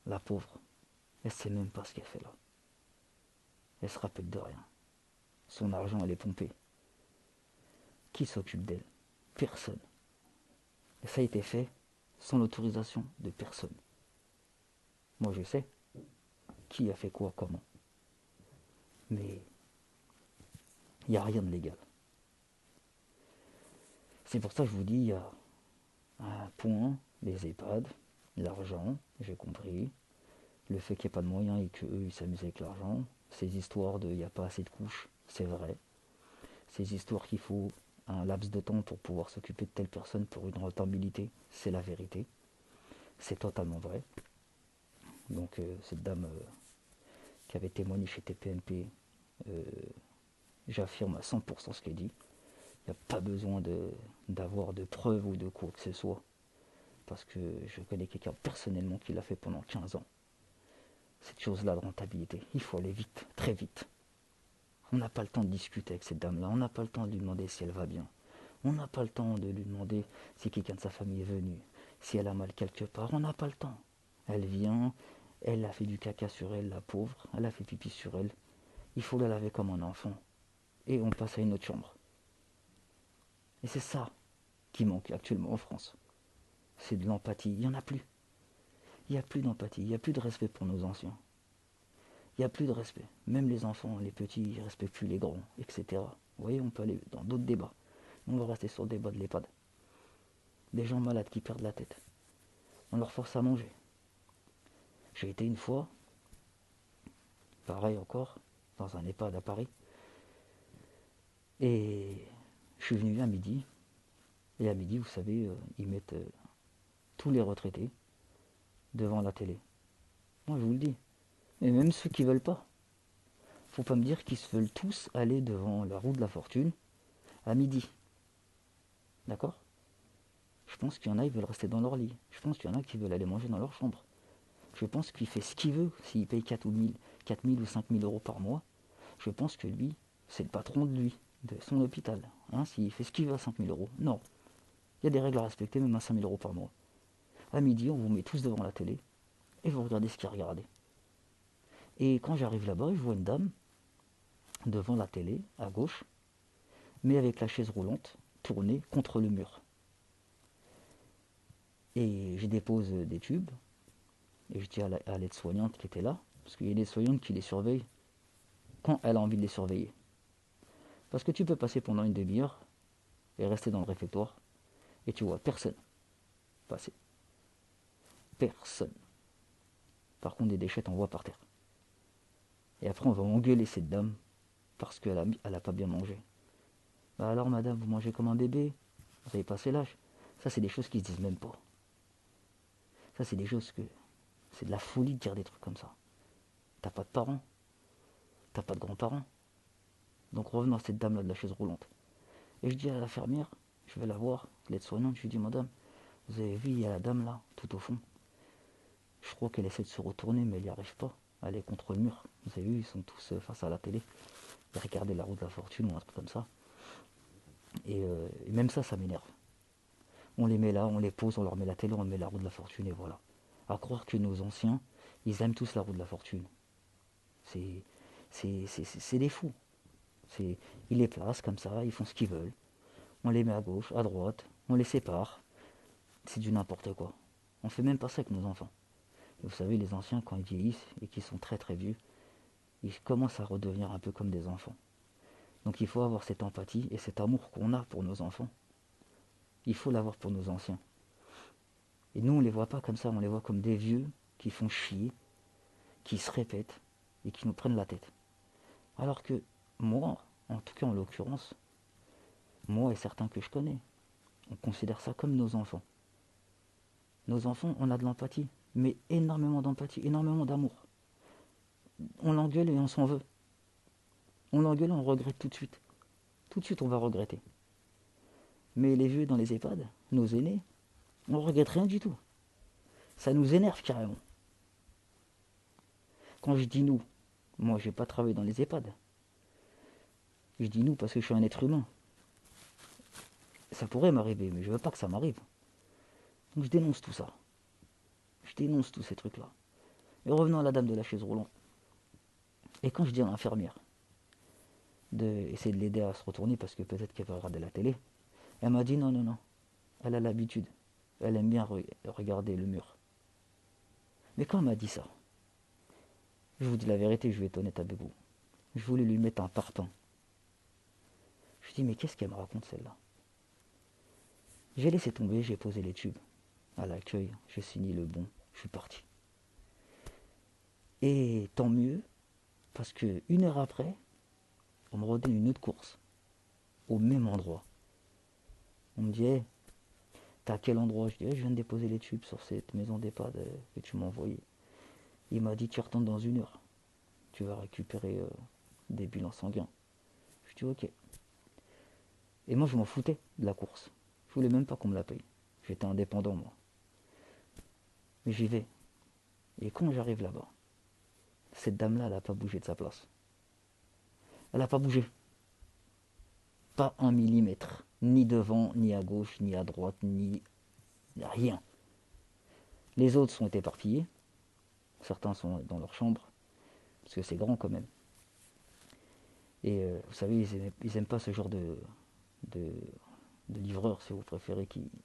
La pauvre, elle sait même pas ce qu'elle fait là. Elle se rappelle de rien. Son argent, elle est pompée. Qui s'occupe d'elle? Personne. Et ça a été fait sans l'autorisation de personne. Moi, je sais qui a fait quoi, comment. Mais il n'y a rien de légal. C'est pour ça que je vous dis, il y a un point, les EHPAD, l'argent, j'ai compris. Le fait qu'il n'y ait pas de moyens et qu'eux, ils s'amusent avec l'argent. Ces histoires de il n'y a pas assez de couches, c'est vrai. Ces histoires qu'il faut un laps de temps pour pouvoir s'occuper de telle personne pour une rentabilité, c'est la vérité. C'est totalement vrai. Donc cette dame qui avait témoigné chez TPMP, euh, j'affirme à 100% ce qu'elle dit. Il n'y a pas besoin d'avoir de preuves ou de quoi que ce soit. Parce que je connais quelqu'un personnellement qui l'a fait pendant 15 ans. Cette chose-là de rentabilité, il faut aller vite, très vite. On n'a pas le temps de discuter avec cette dame-là, on n'a pas le temps de lui demander si elle va bien. On n'a pas le temps de lui demander si quelqu'un de sa famille est venu, si elle a mal quelque part, on n'a pas le temps. Elle vient, elle a fait du caca sur elle, la pauvre, elle a fait pipi sur elle. Il faut la laver comme un enfant. Et on passe à une autre chambre. Et c'est ça qui manque actuellement en France. C'est de l'empathie. Il n'y en a plus. Il n'y a plus d'empathie. Il n'y a plus de respect pour nos anciens. Il n'y a plus de respect. Même les enfants, les petits, ils ne respectent plus les grands, etc. Vous voyez, on peut aller dans d'autres débats. On va rester sur le débat de l'EHPAD. Des gens malades qui perdent la tête. On leur force à manger. J'ai été une fois, pareil encore, dans un EHPAD à Paris. Et je suis venu à midi. Et à midi, vous savez, ils mettent tous les retraités devant la télé. Moi, je vous le dis. Et même ceux qui veulent pas. Faut pas me dire qu'ils se veulent tous aller devant la roue de la fortune à midi. D'accord? Je pense qu'il y en a qui veulent rester dans leur lit. Je pense qu'il y en a qui veulent aller manger dans leur chambre. Je pense qu'il fait ce qu'il veut. S'il paye 4 000 ou 5 000 euros par mois, je pense que lui, c'est le patron de lui, de son hôpital. Hein, s'il fait ce qu'il veut à 5 000 euros. Non. Il y a des règles à respecter, même à 5 000 euros par mois. À midi, on vous met tous devant la télé et vous regardez ce qu'il y a à regarder. Et quand j'arrive là-bas, je vois une dame devant la télé, à gauche, mais avec la chaise roulante tournée contre le mur. Et je dépose des tubes, et je dis à l'aide-soignante qui était là, parce qu'il y a des soignantes qui les surveillent quand elle a envie de les surveiller. Parce que tu peux passer pendant une demi-heure et rester dans le réfectoire, et tu vois personne passer. Personne. Par contre, des déchets, on voit par terre. Et après, on va engueuler cette dame parce qu'elle a pas bien mangé. Bah alors, madame, vous mangez comme un bébé, vous avez passé l'âge. Ça, c'est des choses qui se disent même pas. Ça, c'est des choses que. C'est de la folie de dire des trucs comme ça. T'as pas de parents, t'as pas de grands-parents. Donc revenons à cette dame-là de la chaise roulante. Et je dis à l'infirmière, je vais la voir, l'aide-soignante, je lui dis, madame, vous avez vu, il y a la dame là, tout au fond. Je crois qu'elle essaie de se retourner, mais elle n'y arrive pas. Elle est contre le mur. Vous avez vu, ils sont tous face à la télé. Ils regardaient la roue de la fortune ou un truc comme ça. Et même ça, ça m'énerve. On les met là, on les pose, on leur met la télé, on met la roue de la fortune et voilà. À croire que nos anciens, ils aiment tous la roue de la fortune. C'est, c'est des fous. Ils les placent comme ça, ils font ce qu'ils veulent. On les met à gauche, à droite, on les sépare. C'est du n'importe quoi. On fait même pas ça avec nos enfants. Et vous savez, les anciens, quand ils vieillissent et qu'ils sont très très vieux, ils commencent à redevenir un peu comme des enfants. Donc il faut avoir cette empathie et cet amour qu'on a pour nos enfants. Il faut l'avoir pour nos anciens. Et nous, on les voit pas comme ça, on les voit comme des vieux qui font chier, qui se répètent et qui nous prennent la tête. Alors que moi, en tout cas en l'occurrence, moi et certains que je connais, on considère ça comme nos enfants. Nos enfants, on a de l'empathie, mais énormément d'empathie, énormément d'amour. On l'engueule et on s'en veut. On l'engueule et on regrette tout de suite. Tout de suite, on va regretter. Mais les vieux dans les EHPAD, nos aînés, on regrette rien du tout. Ça nous énerve carrément. Quand je dis nous, moi j'ai pas travaillé dans les EHPAD. Je dis nous parce que je suis un être humain. Ça pourrait m'arriver, mais je veux pas que ça m'arrive. Donc je dénonce tout ça. Je dénonce tous ces trucs-là. Et revenons à la dame de la chaise roulante. Et quand je dis à l'infirmière d'essayer de l'aider à se retourner parce que peut-être qu'elle va regarder la télé, elle m'a dit non, non, non. Elle a l'habitude. Elle aime bien regarder le mur. Mais quand elle m'a dit ça, je vous dis la vérité, je vais être honnête avec vous. Je voulais lui mettre un parpaing. Je dis mais qu'est-ce qu'elle me raconte celle-là? J'ai laissé tomber, j'ai posé les tubes à l'accueil, j'ai signé le bon, je suis parti. Et tant mieux, parce que une heure après, on me redonne une autre course, au même endroit. On me dit, hey, t'es à quel endroit? Je dis, hey, je viens de déposer les tubes sur cette maison d'EHPAD que tu m'as envoyée. Il m'a dit, tu retournes dans une heure. Tu vas récupérer des bilans sanguins. Je dis, ok. Et moi, je m'en foutais de la course. Je voulais même pas qu'on me la paye. J'étais indépendant, moi. Mais j'y vais. Et quand j'arrive là-bas, cette dame-là, elle n'a pas bougé de sa place. Elle n'a pas bougé. Pas un millimètre. Ni devant, ni à gauche, ni à droite, ni rien. Les autres sont éparpillés. Certains sont dans leur chambre. Parce que c'est grand quand même. Et vous savez, ils aiment pas ce genre de, de livreurs, si vous préférez,